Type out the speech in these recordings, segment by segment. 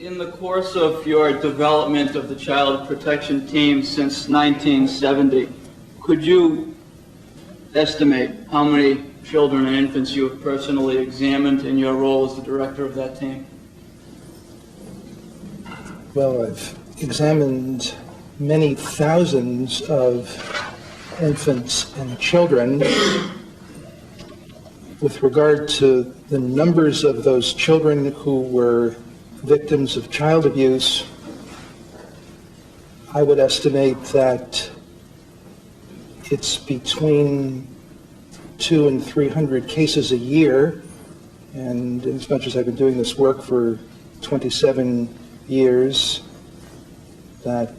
In the course of your development of the child protection team since 1970, could you estimate how many children and infants you have personally examined in your role as the director of that team? Well, I've examined many thousands of infants and children. With regard to the numbers of those children who were victims of child abuse, I would estimate that it's between 200 and 300 cases a year, and as much as I've been doing this work for 27 years, that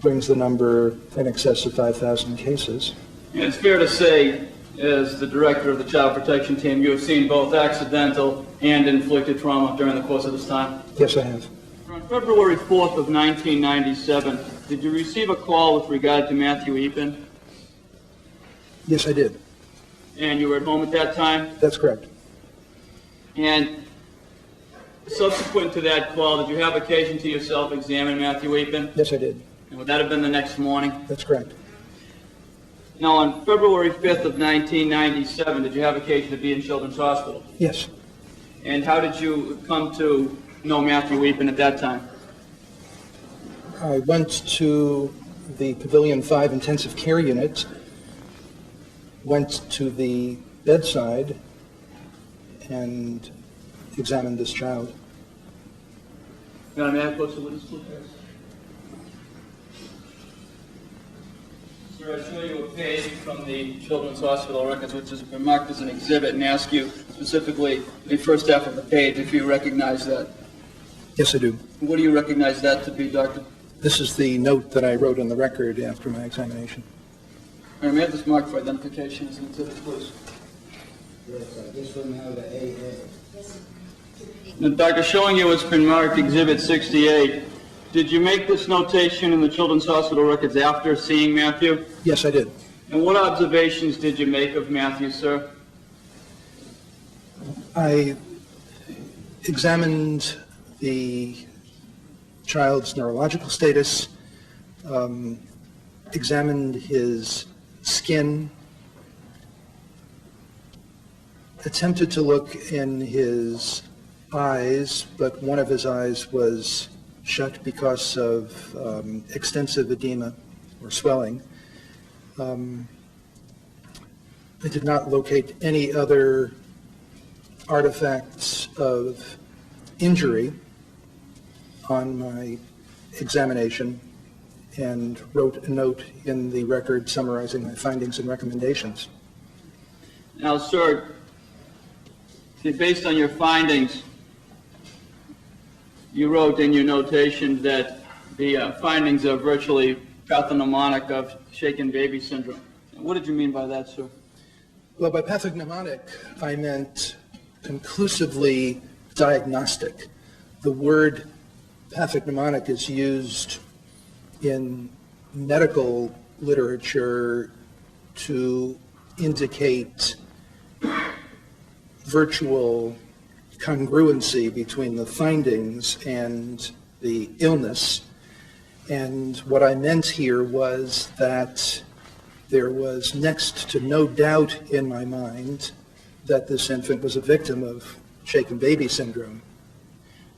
brings the number in excess of 5,000 cases. And it's fair to say, as the director of the child protection team, you have seen both accidental and inflicted trauma during the course of this time? Yes, I have. On February 4th of 1997, did you receive a call with regard to Matthew Eapen? Yes, I did. And you were at home at that time? That's correct. And subsequent to that call, did you have occasion to yourself examine Matthew Eapen? Yes, I did. And would that have been the next morning? That's correct. Now, on February 5th of 1997, did you have occasion to be in Children's Hospital? Yes. And how did you come to know Matthew Eapen at that time? I went to the Pavilion 5 intensive care unit, went to the bedside, and examined this child. May I approach the witness, please? Sir, I show you a page from the Children's Hospital records, which has been marked as an exhibit, and ask you specifically the first half of the page if you recognize that. Yes, I do. What do you recognize that to be, Doctor? This is the note that I wrote on the record after my examination. May I have this marked for identification as an exhibit, please? Yes, this one now the AA. Now, Doctor, showing you it's been marked Exhibit 68, did you make this notation in the Children's Hospital records after seeing Matthew? Yes, I did. And what observations did you make of Matthew, sir? I examined the child's neurological status, examined his skin, attempted to look in his eyes, but one of his eyes was shut because of extensive edema or swelling. I did not locate any other artifacts of injury on my examination, and wrote a note in the record summarizing my findings and recommendations. Now, sir, based on your findings, you wrote in your notation that the findings are virtually pathognomonic of shaken baby syndrome. What did you mean by that, sir? Well, by pathognomonic, I meant conclusively diagnostic. The word pathognomonic is used in medical literature to indicate virtual congruency between the findings and the illness. And what I meant here was that there was next to no doubt in my mind that this infant was a victim of shaken baby syndrome.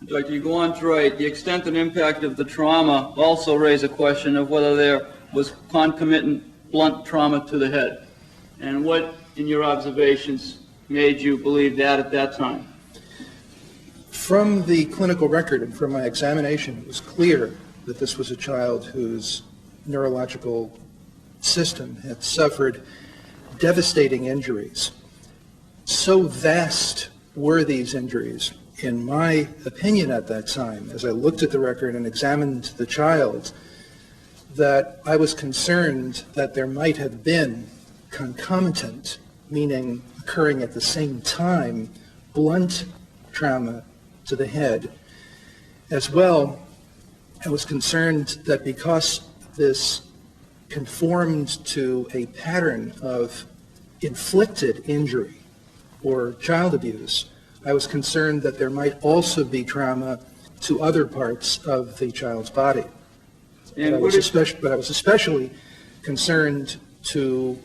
Doctor, you go on to write, the extent and impact of the trauma also raise a question of whether there was concomitant blunt trauma to the head. And what, in your observations, made you believe that at that time? From the clinical record and from my examination, it was clear that this was a child whose neurological system had suffered devastating injuries. So vast were these injuries, in my opinion at that time, as I looked at the record and examined the child, that I was concerned that there might have been concomitant, meaning occurring at the same time, blunt trauma to the head. As well, I was concerned that because this conformed to a pattern of inflicted injury or child abuse, I was concerned that there might also be trauma to other parts of the child's body. And But I was especially concerned to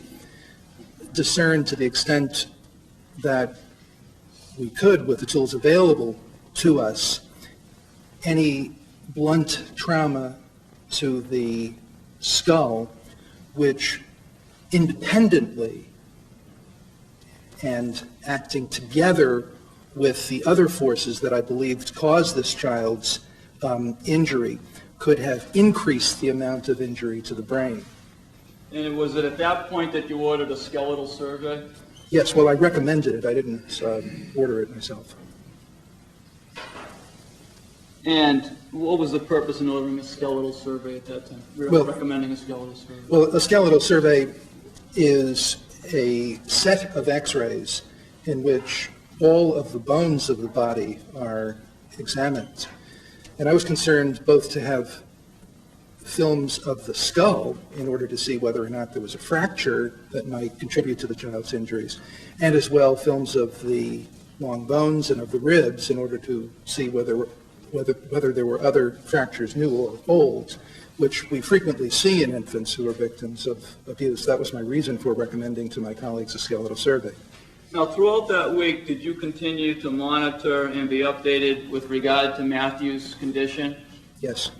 discern, to the extent that we could with the tools available to us, any blunt trauma to the skull which independently and acting together with the other forces that I believed caused this child's injury could have increased the amount of injury to the brain. And was it at that point that you ordered a skeletal survey? Yes, well, I recommended it. I didn't order it myself. And what was the purpose in ordering a skeletal survey at that time? We were Well- recommending a skeletal survey. Well, a skeletal survey is a set of x-rays in which all of the bones of the body are examined. And I was concerned both to have films of the skull in order to see whether or not there was a fracture that might contribute to the child's injuries, and as well films of the long bones and of the ribs in order to see whether there were other fractures, new or old, which we frequently see in infants who are victims of abuse. That was my reason for recommending to my colleagues a skeletal survey. Now, throughout that week, did you continue to monitor and be updated with regard to Matthew's condition? Yes.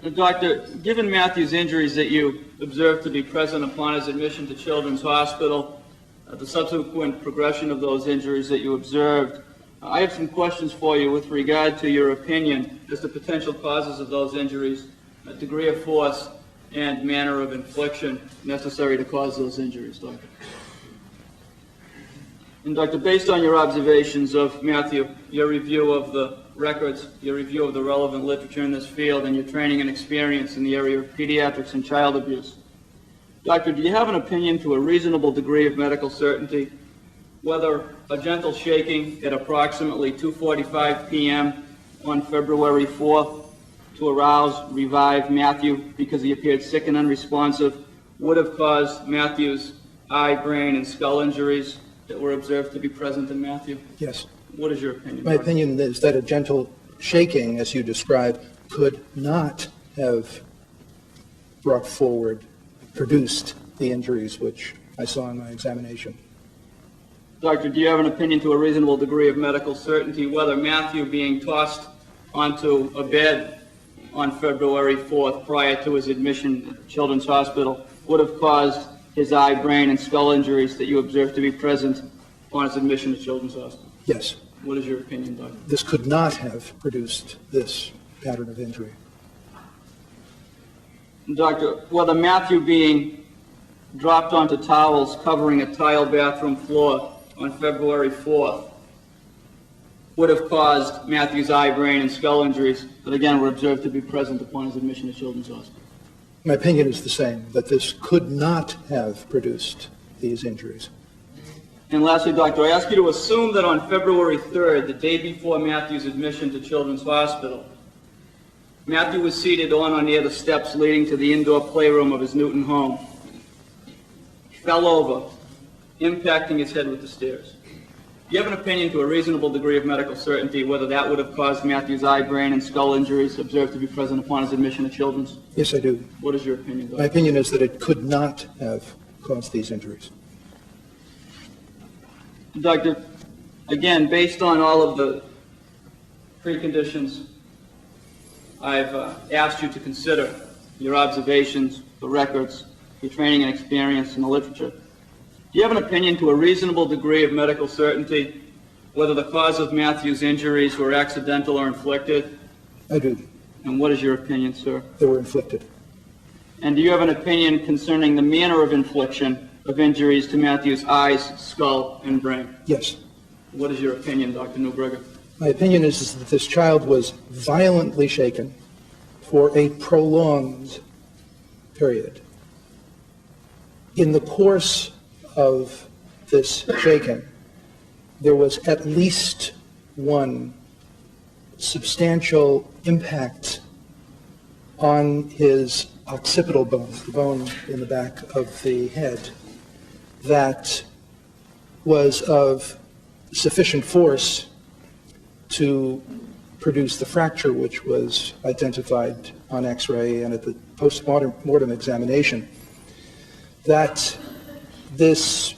Now, Doctor, given Matthew's injuries that you observed to be present upon his admission to Children's Hospital, the subsequent progression of those injuries that you observed, I have some questions for you with regard to your opinion as to potential causes of those injuries, degree of force, and manner of infliction necessary to cause those injuries, Doctor. And Doctor, based on your observations of Matthew, your review of the records, your review of the relevant literature in this field, and your training and experience in the area of pediatrics and child abuse, Doctor, do you have an opinion to a reasonable degree of medical certainty whether a gentle shaking at approximately 2:45 p.m. on February 4th to arouse, revive Matthew because he appeared sick and unresponsive would have caused Matthew's eye, brain, and skull injuries that were observed to be present in Matthew? Yes. What is your opinion? My opinion is that a gentle shaking, as you described, could not have brought forward, produced the injuries which I saw in my examination. Doctor, do you have an opinion to a reasonable degree of medical certainty whether Matthew being tossed onto a bed on February 4th prior to his admission at Children's Hospital would have caused his eye, brain, and skull injuries that you observed to be present upon his admission to Children's Hospital? Yes. What is your opinion, Doctor? This could not have produced this pattern of injury. Doctor, whether Matthew being dropped onto towels covering a tile bathroom floor on February 4th would have caused Matthew's eye, brain, and skull injuries that again were observed to be present upon his admission to Children's Hospital? My opinion is the same, that this could not have produced these injuries. And lastly, Doctor, I ask you to assume that on February 3rd, the day before Matthew's admission to Children's Hospital, Matthew was seated on or near the steps leading to the indoor playroom of his Newton home. He fell over, impacting his head with the stairs. Do you have an opinion to a reasonable degree of medical certainty whether that would have caused Matthew's eye, brain, and skull injuries observed to be present upon his admission to Children's? Yes, I do. What is your opinion, Doctor? My opinion is that it could not have caused these injuries. Doctor, again, based on all of the preconditions I've asked you to consider, your observations, the records, your training and experience in the literature, do you have an opinion to a reasonable degree of medical certainty whether the cause of Matthew's injuries were accidental or inflicted? I do. And what is your opinion, sir? They were inflicted. And do you have an opinion concerning the manner of infliction of injuries to Matthew's eyes, skull, and brain? Yes. What is your opinion, Dr. Newberger? My opinion is that this child was violently shaken for a prolonged period. In the course of this shaking, there was at least one substantial impact on his occipital bone, the bone in the back of the head, that was of sufficient force to produce the fracture which was identified on X-ray and at the post-mortem examination, that this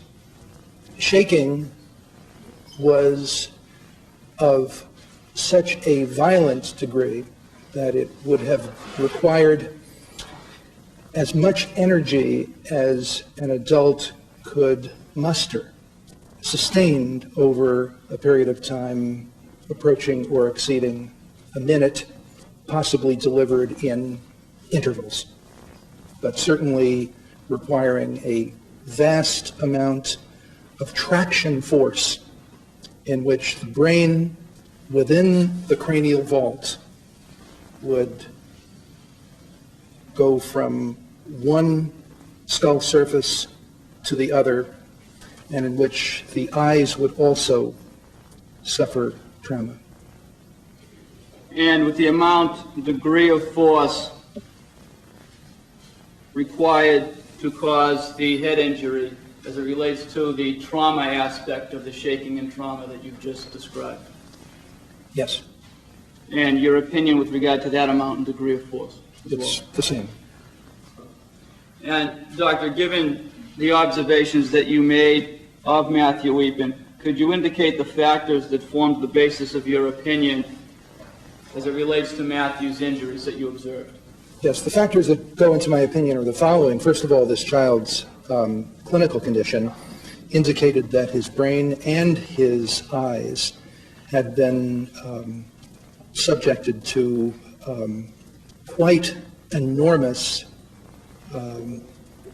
shaking was of such a violent degree that it would have required as much energy as an adult could muster, sustained over a period of time approaching or exceeding a minute, possibly delivered in intervals, but certainly requiring a vast amount of traction force in which the brain within the cranial vault would go from one skull surface to the other, and in which the eyes would also suffer trauma. And with the amount, degree of force required to cause the head injury as it relates to the trauma aspect of the shaking and trauma that you've just described. Yes, And your opinion with regard to that amount and degree of force as well. it's the same. And Doctor, given the observations that you made of Matthew Weepin, could you indicate the factors that formed the basis of your opinion as it relates to Matthew's injuries that you observed? Yes, the factors that go into my opinion are the following. First of all, this child's clinical condition indicated that his brain and his eyes had been subjected to quite enormous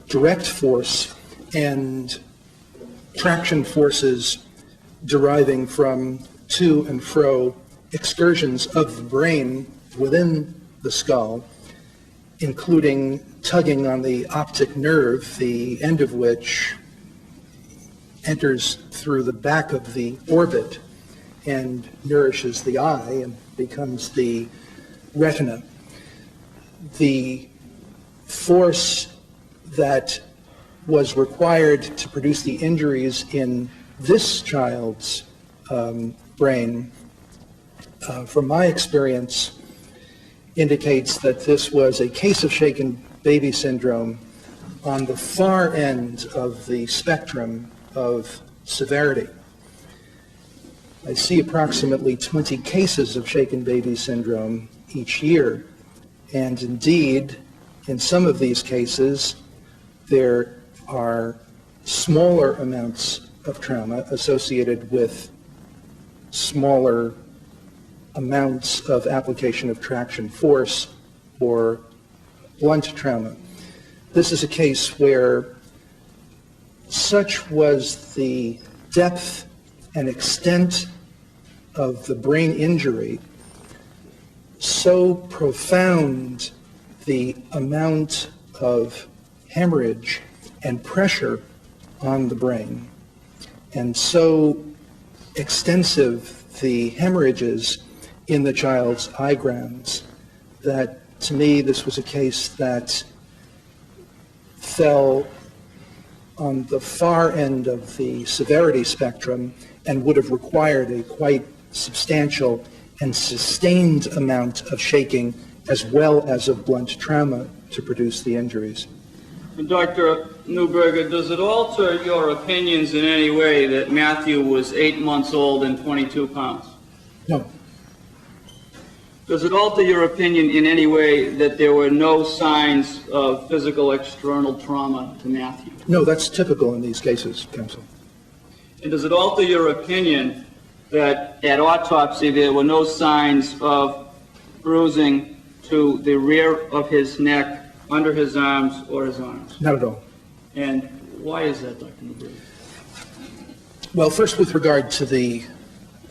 direct force and traction forces deriving from to and fro excursions of the brain within the skull, including tugging on the optic nerve, the end of which enters through the back of the orbit and nourishes the eye and becomes the retina. The force that was required to produce the injuries in this child's brain, from my experience, indicates that this was a case of shaken baby syndrome on the far end of the spectrum of severity. I see approximately 20 cases of shaken baby syndrome each year, and indeed, in some of these cases, there are smaller amounts of trauma associated with smaller amounts of application of traction force or blunt trauma. This is a case where such was the depth and extent of the brain injury, so profound the amount of hemorrhage and pressure on the brain, and so extensive the hemorrhages in the child's eye grounds, that to me this was a case that fell on the far end of the severity spectrum and would have required a quite substantial and sustained amount of shaking as well as of blunt trauma to produce the injuries. And Dr. Newberger, does it alter your opinions in any way that Matthew was 8 months old and 22 pounds? No. Does it alter your opinion in any way that there were no signs of physical external trauma to Matthew? No, that's typical in these cases, counsel. And does it alter your opinion that at autopsy there were no signs of bruising to the rear of his neck, under his arms, or his arms? Not at all. And why is that, Dr. Newberger? Well, first with regard to the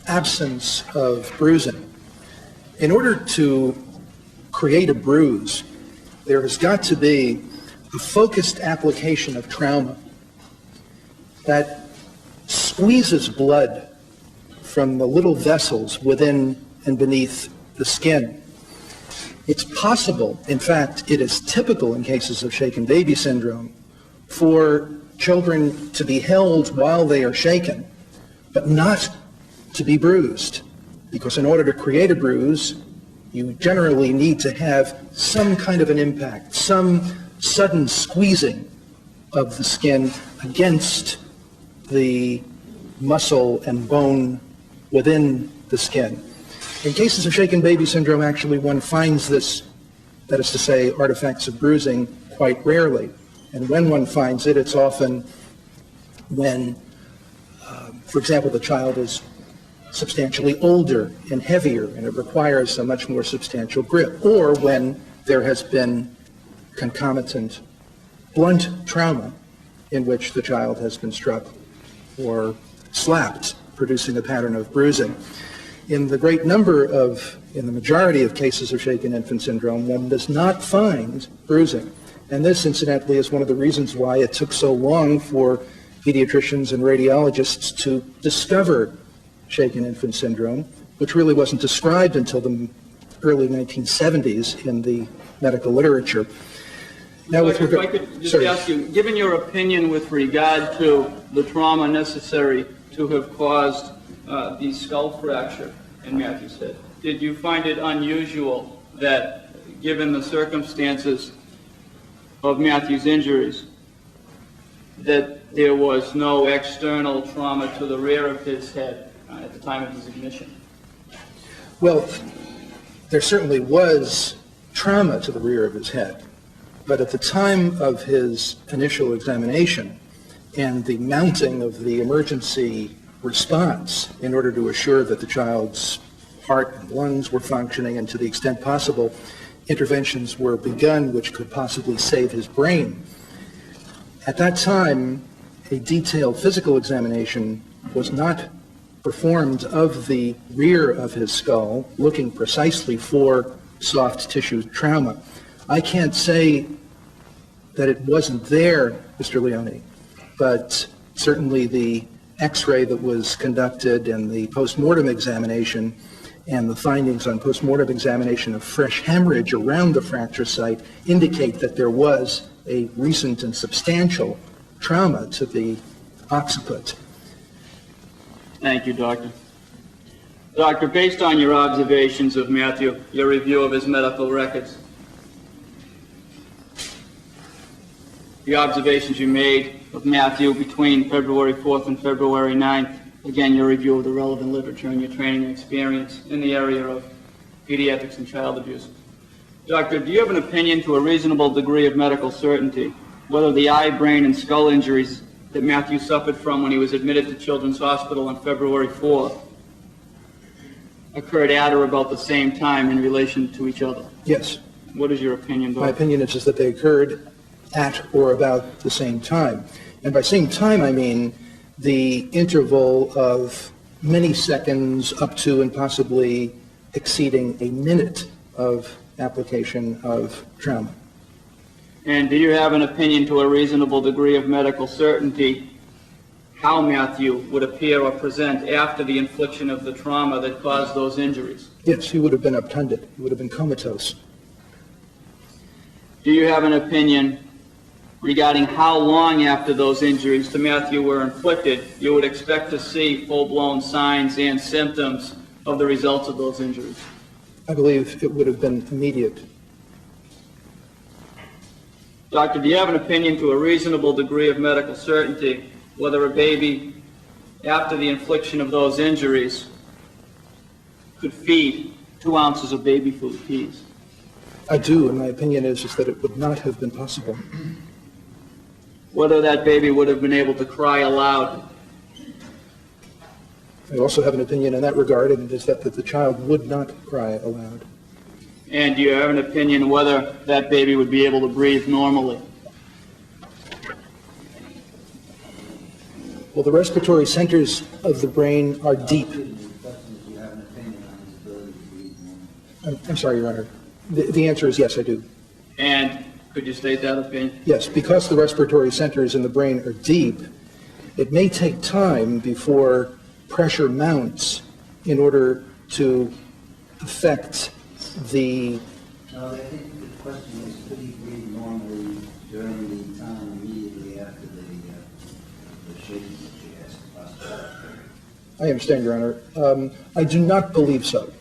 absence of bruising. In order to create a bruise, there has got to be a focused application of trauma that squeezes blood from the little vessels within and beneath the skin. It's possible, in fact, it is typical in cases of shaken baby syndrome, for children to be held while they are shaken, but not to be bruised. because in order to create a bruise, you generally need to have some kind of an impact, some sudden squeezing of the skin against the muscle and bone within the skin. In cases of shaken baby syndrome, actually one finds this, that is to say, artifacts of bruising, quite rarely. And when one finds it, it's often when, for example, the child is substantially older and heavier, and it requires a much more substantial grip, or when there has been concomitant blunt trauma in which the child has been struck or slapped, producing a pattern of bruising. In the majority of cases of shaken infant syndrome, one does not find bruising. And this, incidentally, is one of the reasons why it took so long for pediatricians and radiologists to discover shaken infant syndrome, which really wasn't described until the early 1970s in the medical literature. Now, if I could just ask you, given your opinion with regard to the trauma necessary to have caused the skull fracture in Matthew's head, did you find it unusual that, given the circumstances of Matthew's injuries, that there was no external trauma to the rear of his head at the time of his ignition? Well, there certainly was trauma to the rear of his head, but at the time of his initial examination and the mounting of the emergency response in order to assure that the child's heart and lungs were functioning, and to the extent possible, interventions were begun which could possibly save his brain. At that time, a detailed physical examination was not performed of the rear of his skull, looking precisely for soft tissue trauma. I can't say that it wasn't there, Mr. Leone, but certainly the X-ray that was conducted and the post-mortem examination and the findings on post-mortem examination of fresh hemorrhage around the fracture site indicate that there was a recent and substantial trauma to the occiput. Thank you, Doctor. Doctor, based on your observations of Matthew, your review of his medical records, the observations you made of Matthew between February 4th and February 9th, again, your review of the relevant literature and your training and experience in the area of pediatrics and child abuse. Doctor, do you have an opinion to a reasonable degree of medical certainty whether the eye, brain, and skull injuries that Matthew suffered from when he was admitted to Children's Hospital on February 4th occurred at or about the same time in relation to each other? Yes. What is your opinion, Doctor? My opinion is just that they occurred at or about the same time. And by same time, I mean the interval of many seconds up to and possibly exceeding a minute of application of trauma. And do you have an opinion to a reasonable degree of medical certainty how Matthew would appear or present after the infliction of the trauma that caused those injuries? Yes, he would have been obtunded. He would have been comatose. Do you have an opinion regarding how long after those injuries to Matthew were inflicted you would expect to see full-blown signs and symptoms of the results of those injuries? I believe it would have been immediate. Doctor, do you have an opinion to a reasonable degree of medical certainty whether a baby, after the infliction of those injuries, could feed 2 ounces of baby food, peas? I do, and my opinion is that it would not have been possible. Whether that baby would have been able to cry aloud? I also have an opinion in that regard, and it is that the child would not cry aloud. And do you have an opinion whether that baby would be able to breathe normally? Well, the respiratory centers of the brain are deep. I'm sorry, Your Honor. The answer is yes, I do. And could you state that opinion? Yes, because the respiratory centers in the brain are deep, it may take time before pressure mounts in order to affect the... I think the question is, could he breathe normally during the time immediately after the shaking that she has to I understand, Your Honor. I do not believe so.